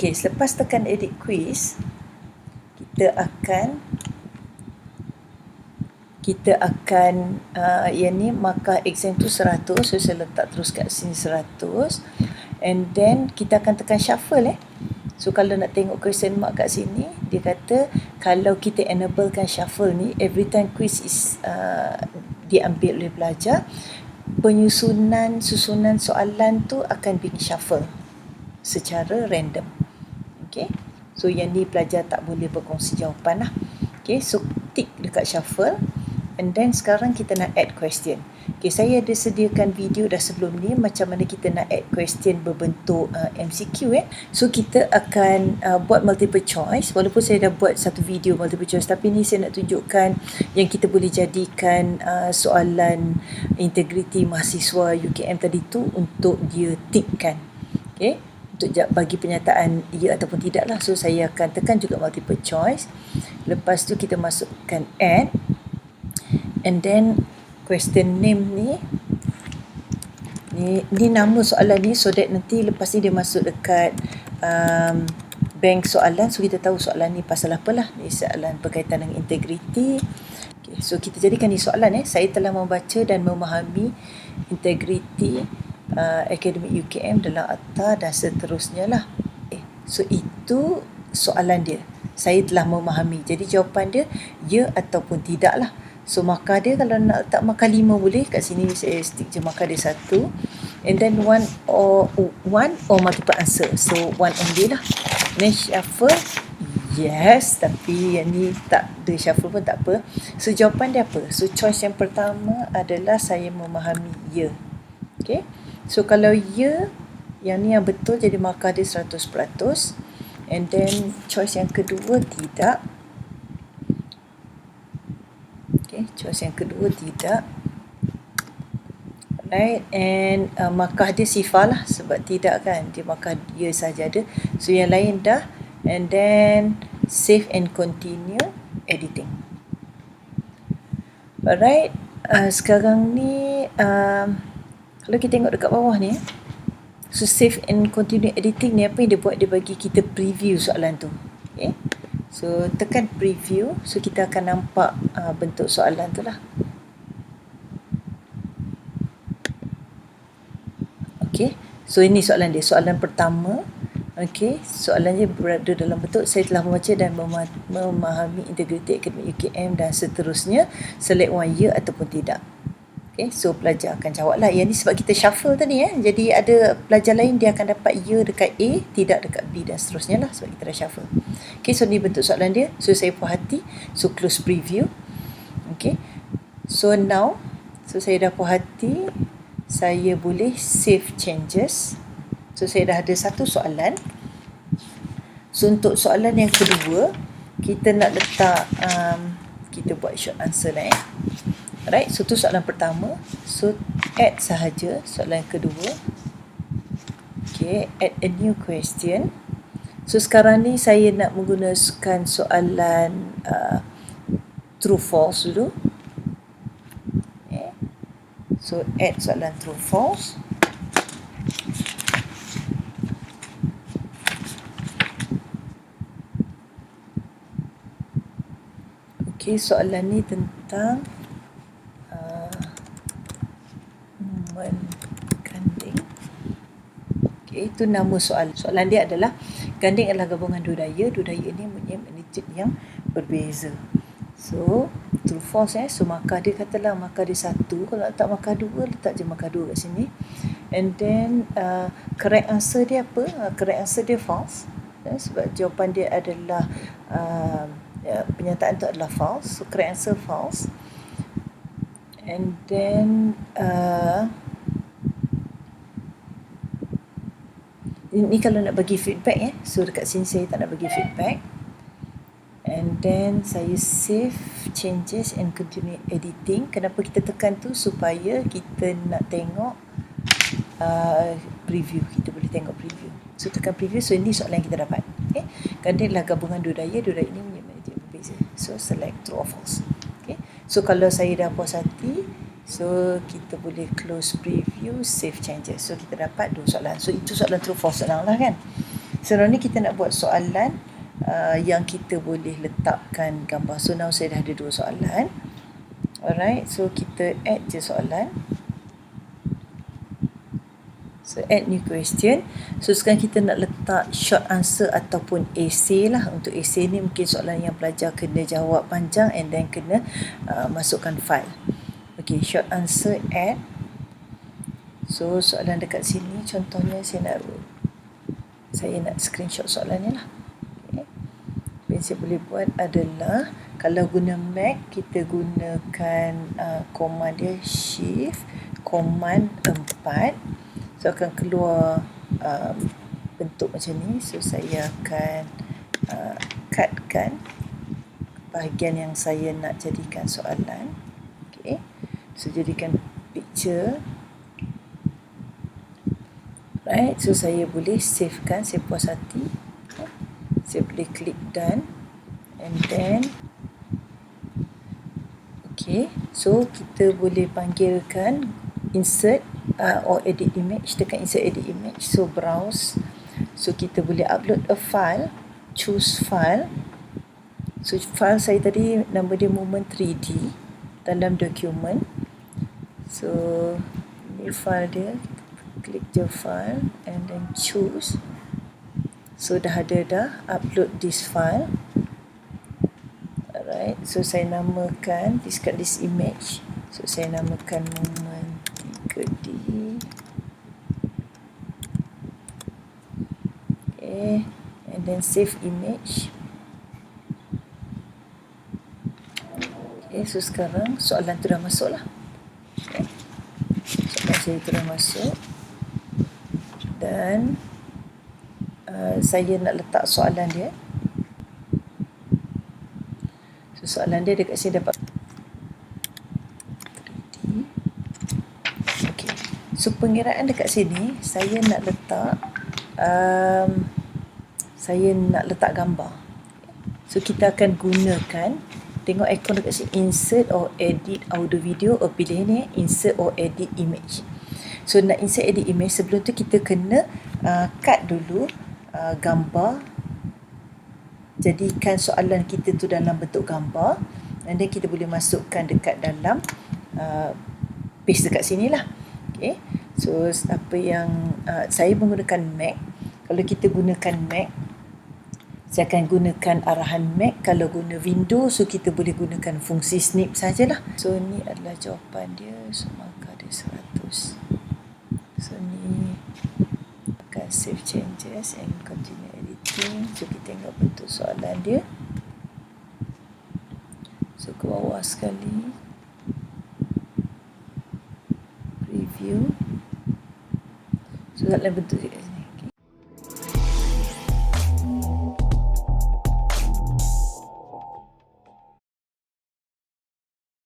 Okey, selepas tekan edit quiz, kita akan yang ni markah exam tu 100, so saya letak terus kat sini 100, and then kita akan tekan shuffle. So kalau nak tengok question mark kat sini, dia kata kalau kita enablekan shuffle ni, every time quiz is diambil oleh pelajar, susunan soalan tu akan di shuffle secara random. Okay, so yang ni pelajar tak boleh berkongsi jawapan lah. Okay, so tick dekat shuffle, and then sekarang kita nak add question. Okay, saya ada sediakan video dah sebelum ni macam mana kita nak add question berbentuk MCQ. So kita akan buat multiple choice. Walaupun saya dah buat satu video multiple choice, tapi ni saya nak tunjukkan yang kita boleh jadikan soalan integriti mahasiswa UKM tadi tu untuk dia tickkan. Okay, untuk bagi penyataan ya ataupun tidak lah. So saya akan tekan juga multiple choice. Lepas tu kita masukkan add, and then question name ni nama soalan ni, so that nanti lepas ni dia masuk dekat bank soalan, so kita tahu soalan ni pasal apa lah. Ni soalan berkaitan dengan integriti. Okay, so kita jadikan ni soalan. Saya telah membaca dan memahami integriti akademik UKM dalam akta dan seterusnya lah. So itu soalan dia, saya telah memahami. Jadi jawapan dia ya ataupun tidak lah. So markah dia, kalau nak letak markah 5 boleh. Kat sini saya stick je markah dia 1, and then one or multiple answer. So one only lah. Then shuffle, yes, tapi yang ni tak ada shuffle pun tak apa. So jawapan dia apa? So choice yang pertama adalah saya memahami ya. Okay, so kalau ya, yang ni yang betul, jadi markah dia 100%. And then choice yang kedua tidak. Okay, choice yang kedua tidak. Right, and markah dia sifar lah, sebab tidak kan, dia markah ya saja ada. So yang lain dah, and then save and continue editing. Alright, sekarang ni kalau kita tengok dekat bawah ni, so save and continue editing ni, apa yang dia buat, dia bagi kita preview soalan tu. Okay, so tekan preview, so kita akan nampak bentuk soalan tu lah. Okay, so ini soalan dia, soalan pertama. Okay, soalan dia berada dalam bentuk saya telah membaca dan memahami integriti akademik UKM dan seterusnya. Select one ya ataupun tidak. Okay, so pelajar akan jawab lah. Yang ni sebab kita shuffle tadi jadi ada pelajar lain dia akan dapat ya dekat A, tidak dekat B dan seterusnya lah, sebab kita dah shuffle. Okay, so ni bentuk soalan dia. So saya puas hati, so close preview. Okay, so now, so saya dah puas hati, saya boleh save changes. So saya dah ada satu soalan. So untuk soalan yang kedua, kita nak letak kita buat short answer lah. Alright, so tu soalan pertama. So add sahaja soalan kedua. Okay, add a new question. So sekarang ni saya nak menggunakan soalan true false dulu. Okay, so add soalan true false. Okay, soalan ni tentang ganding. Okay, itu nama soalan. Soalan dia adalah ganding adalah gabungan dua daya. Dua daya ini mempunyai magnitude yang berbeza. So true false. So markah dia, katalah markah dia 1. Kalau letak markah 2, letak je markah 2 kat sini. And then correct answer dia apa? Correct answer dia false. Sebab jawapan dia adalah penyataan itu adalah false. So correct answer false. And then ini kalau nak bagi feedback so dekat sini saya tak nak bagi feedback. And then saya save changes and continue editing. Kenapa kita tekan tu? Supaya kita nak tengok preview. Kita boleh tengok preview. So tekan preview. So ini soalan yang kita dapat. Okay, ganding adalah gabungan dua daya. Dua daya ini mempunyai magnitude berbeza. So select true or false. Okay, so kalau saya dah puas hati, so kita boleh close preview, save changes. So kita dapat dua soalan. So itu soalan true false sekarang lah kan. Sekarang ni kita nak buat soalan yang kita boleh letakkan gambar. So now saya dah ada 2 soalan. Alright, so kita add je soalan. So add new question. So sekarang kita nak letak short answer ataupun essay lah. Untuk essay ni mungkin soalan yang pelajar kena jawab panjang and then kena masukkan file. Okay, short answer add. So soalan dekat sini contohnya saya nak screenshot soalan ni lah. Okay. Yang saya boleh buat adalah kalau guna Mac kita gunakan command dia shift command 4. So akan keluar bentuk macam ni. So saya akan cutkan bahagian yang saya nak jadikan soalan. Okay. So jadikan picture. Right. So saya boleh savekan, saya puas hati. Okay. Saya boleh klik done and then okay. So kita boleh panggilkan insert or edit image. Tekan insert edit image. So browse. So kita boleh upload a file. Choose file. So file saya tadi nama dia Moment 3D dalam dokumen. So ini file dia. Klik je file and then choose. So dah upload this file. Alright. So saya namakan this image. So saya namakan Moment 3D. Okay. And then save image. Okay. So sekarang soalan tu dah masuk lah. Okay. Soalan saya tu dah masuk. Dan saya nak letak soalan dia. So soalan dia dekat sini dapat 3D. Okay. So pengiraan dekat sini saya nak letak gambar. So kita akan gunakan, tengok ikon dekat sini, insert or edit audio video. Pilih ni, insert or edit image. So nak insert edit image, sebelum tu kita kena cut dulu gambar. Jadikan soalan kita tu dalam bentuk gambar. And then kita boleh masukkan dekat dalam paste dekat sini lah. Okay. So apa yang saya menggunakan Mac. Kalau kita gunakan Mac, saya akan gunakan arahan Mac. Kalau guna Windows, so kita boleh gunakan fungsi snip sajalah. So ni adalah jawapan dia. So maka dia 100. So ni akan save changes and continue editing. So kita tengok bentuk soalan dia. So ke bawah sekali, preview. So dalam bentuk